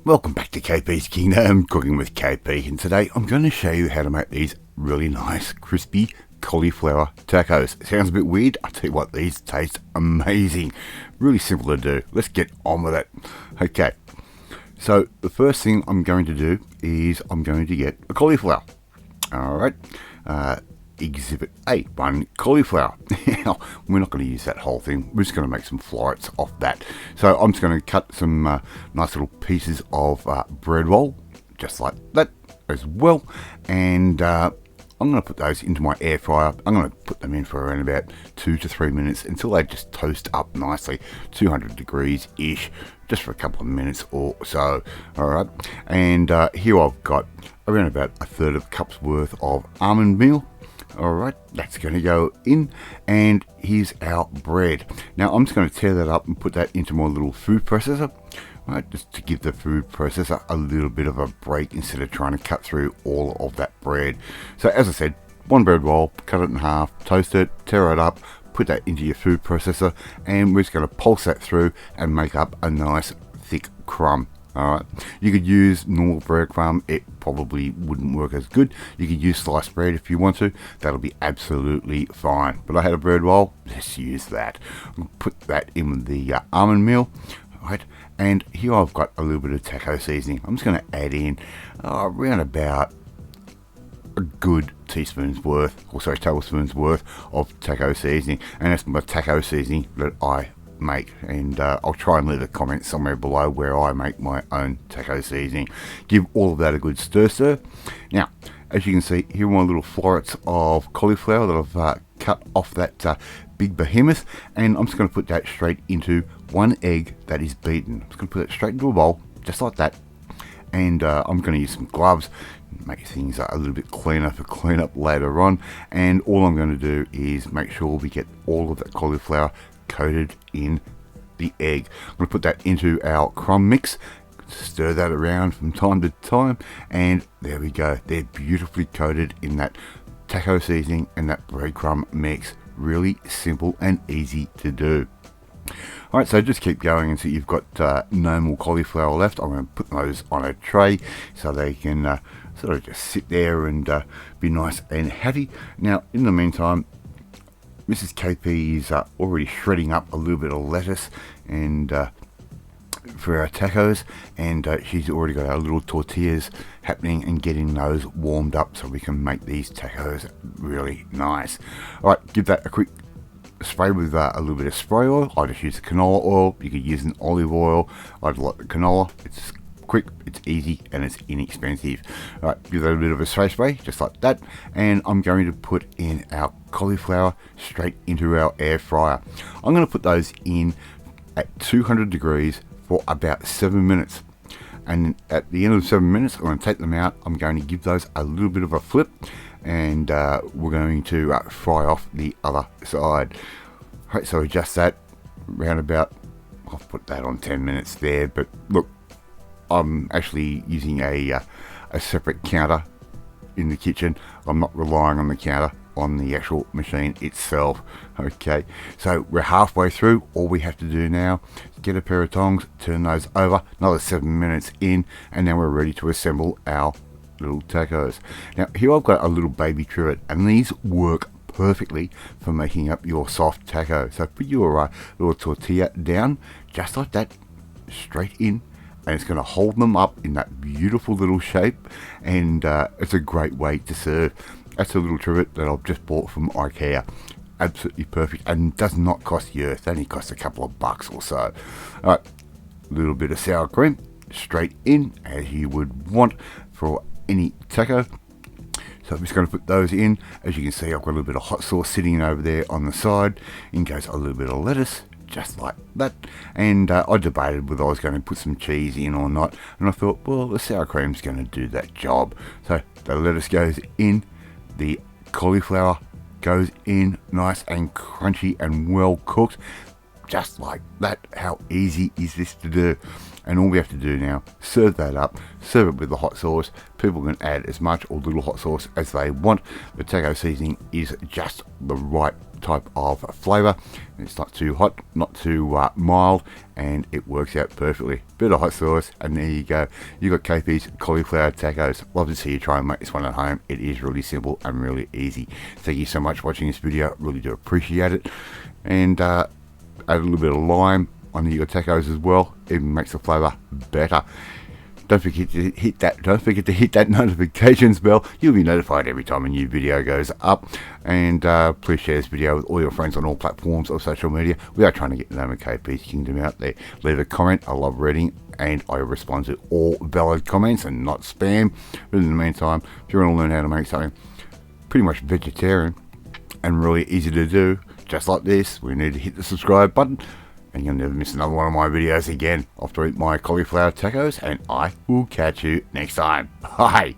Welcome back to KP's Kingdom, cooking with KP, and today I'm going to show you how to make these really nice crispy cauliflower tacos. Sounds a bit weird, I tell you what, these taste amazing. Really simple to do. Let's get on with it. Okay, so the first thing I'm going to do is I'm going to get a cauliflower. Alright, Exhibit A, one cauliflower. Now, we're not going to use that whole thing, we're just going to make some florets off that. So I'm just going to cut some nice little pieces of bread roll, just like that as well. And I'm going to put those into my air fryer. I'm going to put them in for around about 2 to 3 minutes until they just toast up nicely, 200 degrees-ish, just for a couple of minutes or so. Alright, and here I've got around about 1/3 cup's worth of almond meal. Alright, that's going to go in, and here's our bread. Now I'm just going to tear that up and put that into my little food processor, right, just to give the food processor a little bit of a break instead of trying to cut through all of that bread. So as I said, one bread roll, cut it in half, toast it, tear it up, put that into your food processor, and we're just going to pulse that through and make up a nice thick crumb. Alright, you could use normal breadcrumb, it probably wouldn't work as good. You could use sliced bread if you want to, that'll be absolutely fine. But I had a bread roll, let's use that. I'll put that in with the almond meal. Right, and here I've got a little bit of taco seasoning. I'm just going to add in around about a good tablespoon's worth of taco seasoning, and that's my taco seasoning that I make, and I'll try and leave a comment somewhere below where I make my own taco seasoning. Give all of that a good stir. Now, as you can see, here are my little florets of cauliflower that I've cut off that big behemoth, and I'm just going to put that straight into one egg that is beaten. I'm just going to put it straight into a bowl, just like that, and I'm going to use some gloves, make things a little bit cleaner for cleanup later on. And all I'm going to do is make sure we get all of that cauliflower coated in the egg. I'm going to put that into our crumb mix, stir that around from time to time, and there we go. They're beautifully coated in that taco seasoning and that breadcrumb mix. Really simple and easy to do. Alright, so just keep going until you've got no more cauliflower left. I'm going to put those on a tray so they can sort of just sit there and be nice and heavy. Now, in the meantime, Mrs. KP is already shredding up a little bit of lettuce and for our tacos, and she's already got our little tortillas happening and getting those warmed up so we can make these tacos really nice. Alright, give that a quick spray with a little bit of spray oil. I just use canola oil. You could use an olive oil. I'd like the canola. It's quick, it's easy, and it's inexpensive. Alright, give that a bit of a spray, just like that, and I'm going to put in our cauliflower straight into our air fryer. I'm going to put those in at 200 degrees for about 7 minutes, and at the end of 7 minutes I'm going to take them out. I'm going to give those a little bit of a flip, and we're going to fry off the other side. Alright, so adjust that round about, I'll put that on 10 minutes there, but look, I'm actually using a separate counter in the kitchen. I'm not relying on the counter on the actual machine itself. Okay, so we're halfway through. All we have to do now is get a pair of tongs, turn those over, another 7 minutes in, and then we're ready to assemble our little tacos. Now here I've got a little baby trivet, and these work perfectly for making up your soft taco. So put your little tortilla down just like that, straight in, and it's going to hold them up in that beautiful little shape, and it's a great way to serve. That's a little trivet that I've just bought from IKEA. Absolutely perfect, and does not cost you. It only costs a couple of bucks or so. Alright, a little bit of sour cream straight in, as you would want for any taco. So I'm just going to put those in. As you can see, I've got a little bit of hot sauce sitting over there on the side. In goes a little bit of lettuce, just like that. And I debated whether I was going to put some cheese in or not, and I thought, well, the sour cream's going to do that job. So the lettuce goes in, the cauliflower goes in, nice and crunchy and well cooked, just like that. How easy is this to do? And all we have to do now, serve that up, serve it with the hot sauce. People can add as much or little hot sauce as they want. The taco seasoning is just the right type of flavour. It's not too hot, not too mild, and it works out perfectly. Bit of hot sauce, and there you go. You got KP's cauliflower tacos. Love to see you try and make this one at home. It is really simple and really easy. Thank you so much for watching this video. Really do appreciate it. And add a little bit of lime on your tacos as well. Even makes the flavour better. Don't forget to hit that notifications bell. You'll be notified every time a new video goes up. And please share this video with all your friends on all platforms of social media. We are trying to get the name of KP's Kingdom out there. Leave a comment. I love reading, and I respond to all valid comments and not spam. But in the meantime, if you want to learn how to make something pretty much vegetarian and really easy to do, just like this, we need to hit the subscribe button, and you'll never miss another one of my videos again. Off to eat my cauliflower tacos, and I will catch you next time. Bye.